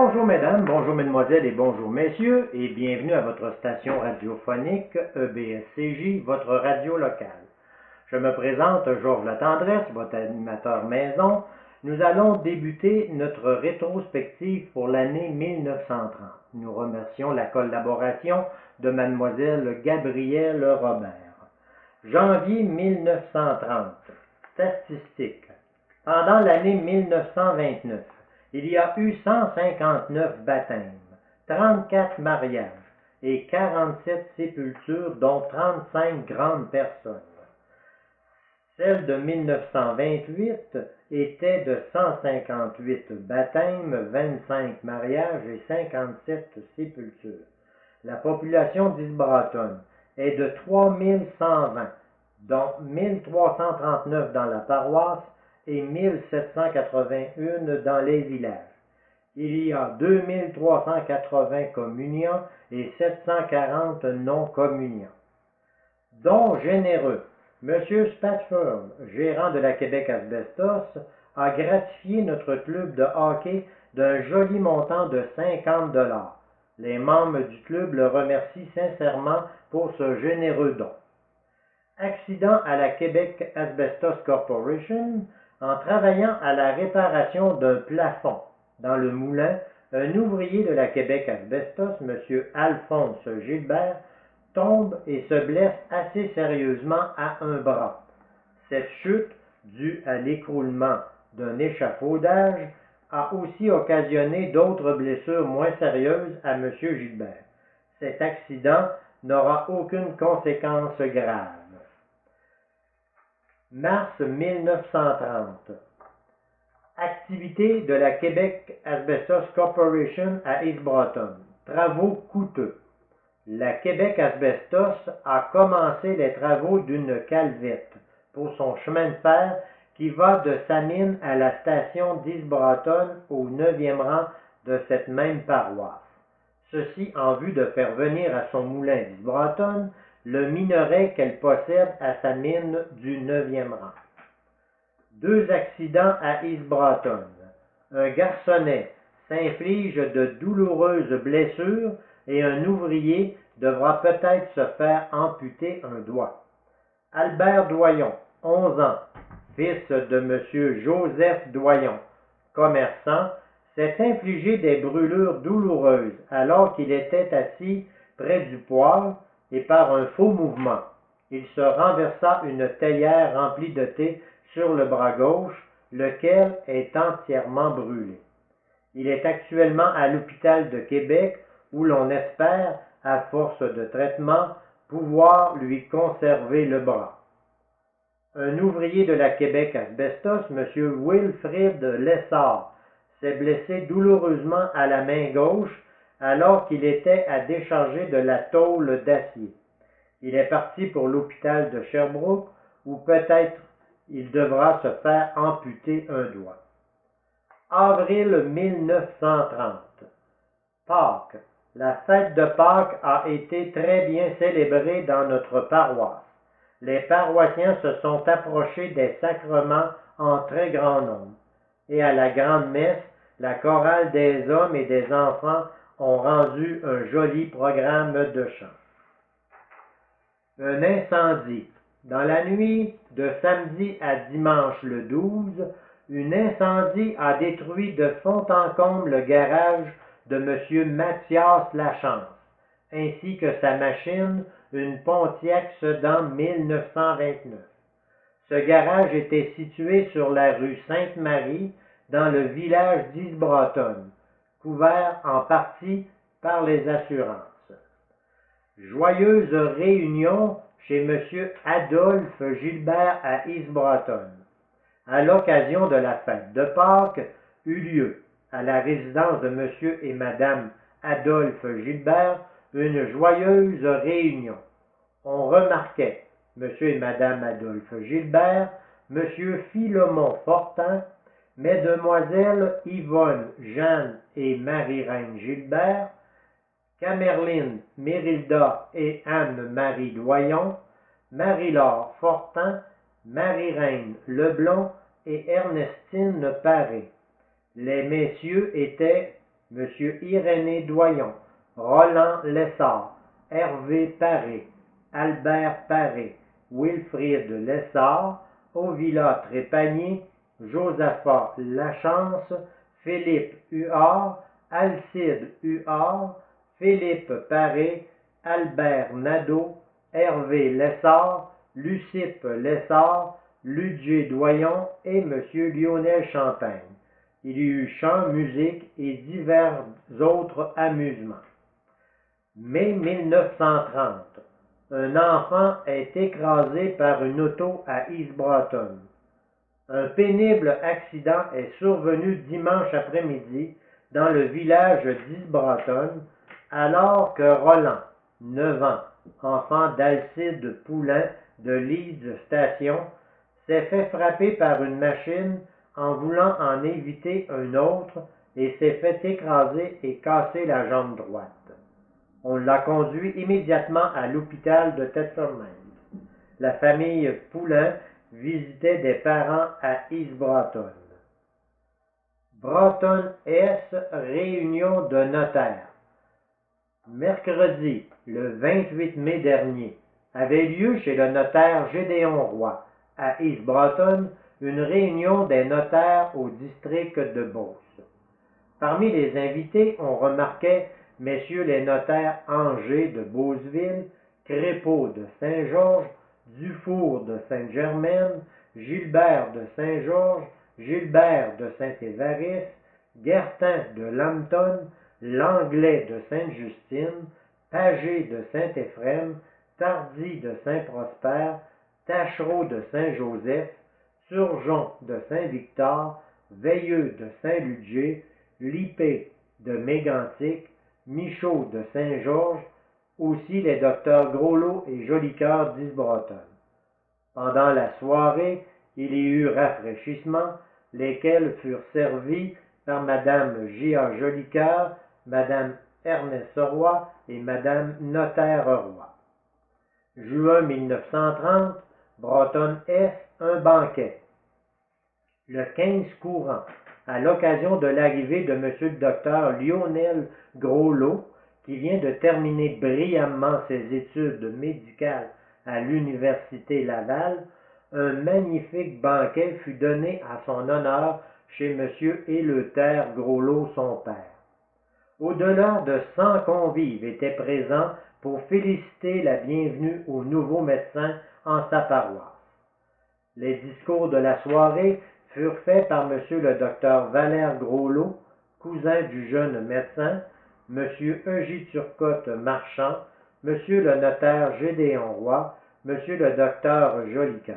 Bonjour mesdames, bonjour mesdemoiselles et bonjour messieurs et bienvenue à votre station radiophonique EBSCJ, votre radio locale. Je me présente Georges Latendresse, votre animateur maison. Nous allons débuter notre rétrospective pour l'année 1930. Nous remercions la collaboration de mademoiselle Gabrielle Robert. Janvier 1930. Statistiques. Pendant l'année 1929, il y a eu 159 baptêmes, 34 mariages et 47 sépultures, dont 35 grandes personnes. Celle de 1928 était de 158 baptêmes, 25 mariages et 57 sépultures. La population d'Isbratton est de 3120, dont 1339 dans la paroisse et 1781 dans les villages. Il y a 2380 communiants et 740 non-communiants. Dons généreux. M. Spatford, gérant de la Québec Asbestos, a gratifié notre club de hockey d'un joli montant de 50 $. Les membres du club le remercient sincèrement pour ce généreux don. Accident à la Québec Asbestos Corporation. En travaillant à la réparation d'un plafond dans le moulin, un ouvrier de la Québec Asbestos, M. Alphonse Gilbert, tombe et se blesse assez sérieusement à un bras. Cette chute, due à l'écroulement d'un échafaudage, a aussi occasionné d'autres blessures moins sérieuses à M. Gilbert. Cet accident n'aura aucune conséquence grave. Mars 1930. Activité de la Québec Asbestos Corporation à Isbratton. Travaux coûteux. La Québec Asbestos a commencé les travaux d'une calvette pour son chemin de fer qui va de sa mine à la station d'Isbratton au 9e rang de cette même paroisse. Ceci en vue de faire venir à son moulin d'Isbratton le minerai qu'elle possède à sa mine du 9e rang. 2 accidents à Isbratton. Un garçonnet s'inflige de douloureuses blessures et un ouvrier devra peut-être se faire amputer un doigt. Albert Doyon, 11 ans, fils de M. Joseph Doyon, commerçant, s'est infligé des brûlures douloureuses alors qu'il était assis près du poêle et par un faux mouvement, il se renversa une théière remplie de thé sur le bras gauche, lequel est entièrement brûlé. Il est actuellement à l'hôpital de Québec où l'on espère, à force de traitement, pouvoir lui conserver le bras. Un ouvrier de la Québec Asbestos, M. Wilfrid Lessard, s'est blessé douloureusement à la main gauche alors qu'il était à décharger de la tôle d'acier. Il est parti pour l'hôpital de Sherbrooke où peut-être il devra se faire amputer un doigt. Avril 1930. Pâques. La fête de Pâques a été très bien célébrée dans notre paroisse. Les paroissiens se sont approchés des sacrements en très grand nombre. Et à la grande messe, la chorale des hommes et des enfants ont rendu un joli programme de chant. Un incendie. Dans la nuit de samedi à dimanche le 12, un incendie a détruit de fond en comble le garage de M. Mathias Lachance, ainsi que sa machine, une Pontiac Sedan 1929. Ce garage était situé sur la rue Sainte-Marie, dans le village d'Isbratton, couvert en partie par les assurances. Joyeuse réunion chez M. Adolphe Gilbert à Isbratton. À l'occasion de la fête de Pâques, eut lieu, à la résidence de M. et Mme Adolphe Gilbert, une joyeuse réunion. On remarquait M. et Mme Adolphe Gilbert, M. Philemon Fortin, Mesdemoiselles Yvonne, Jeanne et Marie-Reine Gilbert, Camerline, Mérilda et Anne-Marie Doyon, Marie-Laure Fortin, Marie-Reine Leblond et Ernestine Paré. Les messieurs étaient M. Irénée Doyon, Roland Lessard, Hervé Paré, Albert Paré, Wilfrid Lessard, Ovila Trépanier, Josaphat Lachance, Philippe Huard, Alcide Huard, Philippe Paré, Albert Nadeau, Hervé Lessard, Lucipe Lessard, Ludger Doyon et M. Lionel Champagne. Il y eut chant, musique et divers autres amusements. Mai 1930. Un enfant est écrasé par une auto à East Broughton. Un pénible accident est survenu dimanche après-midi dans le village d'East Broughton, alors que Roland, 9 ans, enfant d'Alcide Poulain de Leeds Station, s'est fait frapper par une machine en voulant en éviter un autre et s'est fait écraser et casser la jambe droite. On l'a conduit immédiatement à l'hôpital de Thetford Mines. La famille Poulain visitait des parents à East Broughton. Broughton S, réunion de notaires. Mercredi, le 28 mai dernier, avait lieu chez le notaire Gédéon Roy, à East Broughton, une réunion des notaires au district de Beauce. Parmi les invités, on remarquait messieurs les notaires Angers de Beauceville, Crépeau de Saint-Georges, Dufour de Sainte-Germaine, Gilbert de Saint-Georges, Gilbert de Saint-Évariste, Guertin de Lambton, Langlais de Sainte-Justine, Pagé de Saint-Éphrem, Tardy de Saint-Prosper, Tachereau de Saint-Joseph, Surgeon de Saint-Victor, Veilleux de Saint-Ludger, Lippé de Mégantic, Michaud de Saint-Georges, aussi les docteurs Groslot et Jolicoeur d'East Broughton. Pendant la soirée, il y eut rafraîchissements, lesquels furent servis par Mme J.A. Jolicoeur, Mme Ernest Roy et Mme Notaire Roy. Juin 1930, Broughton S, un banquet. Le 15 courant, à l'occasion de l'arrivée de M. le docteur Lionel Groslot, qui vient de terminer brillamment ses études médicales à l'Université Laval, un magnifique banquet fut donné à son honneur chez M. Éleuthère Groslot, son père. Au-delà de 100 convives étaient présents pour féliciter la bienvenue au nouveau médecin en sa paroisse. Les discours de la soirée furent faits par M. le docteur Valère Groslot, cousin du jeune médecin, M. Eugy Turcotte Marchand, M. le notaire Gédéon Roy, M. le docteur Jolicoeur.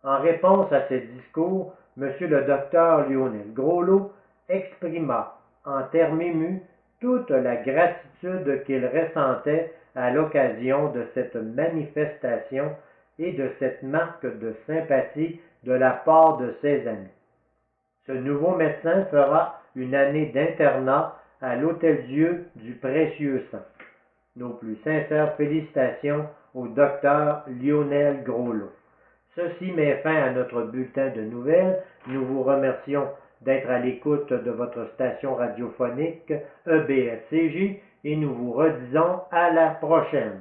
En réponse à ces discours, M. le docteur Lionel Groslot exprima, en termes émus, toute la gratitude qu'il ressentait à l'occasion de cette manifestation et de cette marque de sympathie de la part de ses amis. Ce nouveau médecin fera une année d'internat à l'Hôtel-Dieu du Précieux Sang. Nos plus sincères félicitations au docteur Lionel Groslot. Ceci met fin à notre bulletin de nouvelles. Nous vous remercions d'être à l'écoute de votre station radiophonique EBSCJ et nous vous redisons à la prochaine.